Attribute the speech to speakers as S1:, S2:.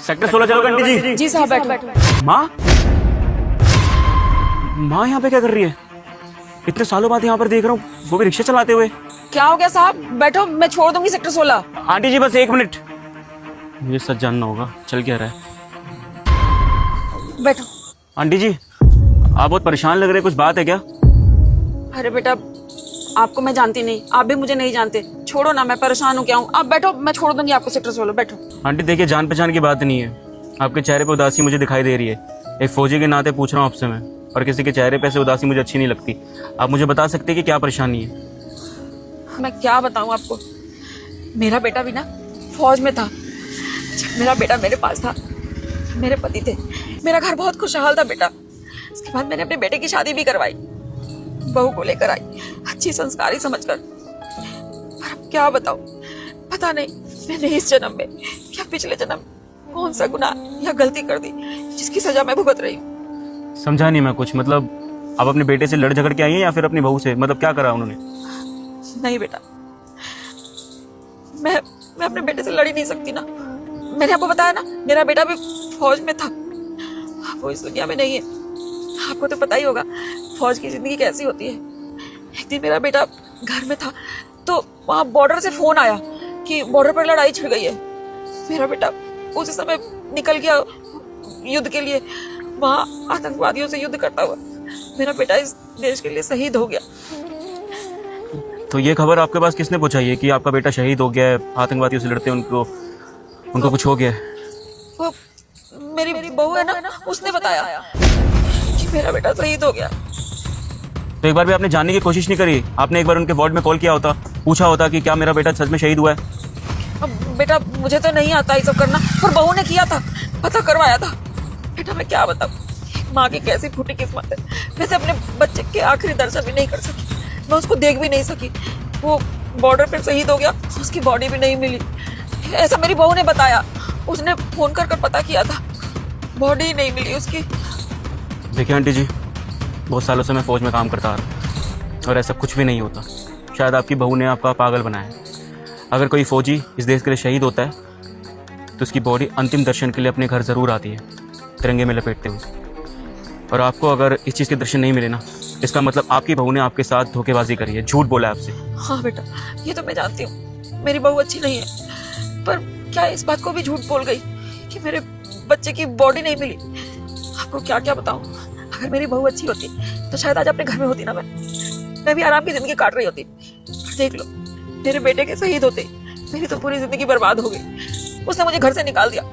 S1: Sector 16 चलो aunty जी।
S2: जी साहब बैठो।
S1: माँ, माँ यहाँ पे क्या कर रही है? इतने सालों बाद यहाँ पर देख रहा हूँ, वो भी रिक्शा चलाते हुए।
S2: क्या हो गया साहब? बैठो, मैं छोड़ दूंगी सेक्टर 16।
S1: आंटी जी बस 1 मिनट, मुझे सच जानना होगा चल क्या रहा है।
S2: बैठो।
S1: आंटी जी आप बहुत परेशान लग रहे हैं, कुछ बात है क्या?
S2: अरे बेटा, आपको मैं जानती नहीं, आप भी मुझे नहीं जानते। छोड़ो ना, मैं परेशान हूँ क्या हूँ। आप बैठो, मैं छोड़ दूंगी आपको सेक्टर 16। बैठो।
S1: आंटी देखिए, जान पहचान की बात नहीं है, आपके चेहरे पे उदासी मुझे दिखाई दे रही है। एक फौजी के नाते पूछ रहा हूँ आपसे मैं, और किसी के चेहरे पे ऐसे उदासी मुझे अच्छी नहीं लगती। आप मुझे बता सकते हैं कि क्या परेशानी है?
S2: मैं क्या बताऊँ आपको, मेरा बेटा भी ना फौज में था। जब मेरा बेटा मेरे पास था, मेरे पति थे, मेरा घर बहुत खुशहाल था बेटा। उसके बाद मैंने अपने बेटे की शादी भी करवाई, बहू को लेकर आई, अच्छी संस्कारी समझकर। पर अब क्या बताऊं, पता नहीं मैंने इस जन्म में या पिछले जन्म कौन सा गुनाह या गलती कर दी जिसकी सजा मैं भुगत रही हूँ।
S1: समझा नहीं मैं कुछ। मतलब आप अपने बेटे से लड़ झगड़ के आई हैं या फिर अपनी बहू से? मतलब क्या करा उन्होंने?
S2: नहीं बेटा, मैं अपने बेटे से लड़ ही नहीं सकती ना। मैंने आपको बताया ना, मेरा बेटा भी फौज में था, वो इस दुनिया में नहीं है। आपको तो पता ही होगा फौज की जिंदगी कैसी होती है। एक दिन मेरा बेटा घर में था तो वहाँ बॉर्डर से फोन आया कि बॉर्डर पर लड़ाई छिड़ गई है। मेरा बेटा उसी समय निकल गया युद्ध के लिए, वहाँ आतंकवादियों से युद्ध करता हुआ। मेरा बेटा इस देश के लिए शहीद हो गया।
S1: तो ये खबर आपके पास किसने पहुंचाई है कि आपका बेटा शहीद हो गया है, आतंकवादियों से लड़ते उनको कुछ हो गया है?
S2: वो मेरी बहू है ना, उसने बताया कि मेरा बेटा शहीद हो गया।
S1: तो एक बार भी आपने जानने की कोशिश नहीं करी? आपने एक बार उनके वार्ड में कॉल किया होता, पूछा होता कि क्या मेरा बेटा सच में शहीद हुआ है?
S2: अब बेटा मुझे तो नहीं आता ये सब करना, पर बहू ने किया था, पता करवाया था। बेटा मैं क्या बताऊं, माँ की कैसी फूटी किस्मत है। वैसे अपने बच्चे के आखिरी दर्शन भी नहीं कर सकी, मैं उसको देख भी नहीं सकी। वो बॉर्डर पर शहीद हो गया, उसकी बॉडी भी नहीं मिली, ऐसा मेरी बहू ने बताया। उसने फोन कर पता किया था, बॉडी नहीं मिली उसकी।
S1: देखिए आंटी जी, बहुत सालों से मैं फौज में काम करता आ रहा हूँ और ऐसा कुछ भी नहीं होता। शायद आपकी बहू ने आपका पागल बनाया है। अगर कोई फौजी इस देश के लिए शहीद होता है तो उसकी बॉडी अंतिम दर्शन के लिए अपने घर ज़रूर आती है, तिरंगे में लपेटते हुए। और आपको अगर इस चीज़ के दर्शन नहीं मिले ना, इसका मतलब आपकी बहू ने आपके साथ धोखेबाजी करी है, झूठ बोला है आपसे।
S2: हाँ बेटा, ये तो मैं जानती हूँ मेरी बहू अच्छी नहीं है, पर क्या इस बात को भी झूठ बोल गई कि मेरे बच्चे की बॉडी नहीं मिली। आपको क्या क्या बताऊं, अगर मेरी बहू अच्छी होती तो शायद आज अपने घर में होती ना, मैं भी आराम की जिंदगी काट रही होती। देख लो, मेरे बेटे के शहीद होते मेरी तो पूरी जिंदगी बर्बाद हो गई। उसने मुझे घर से निकाल दिया,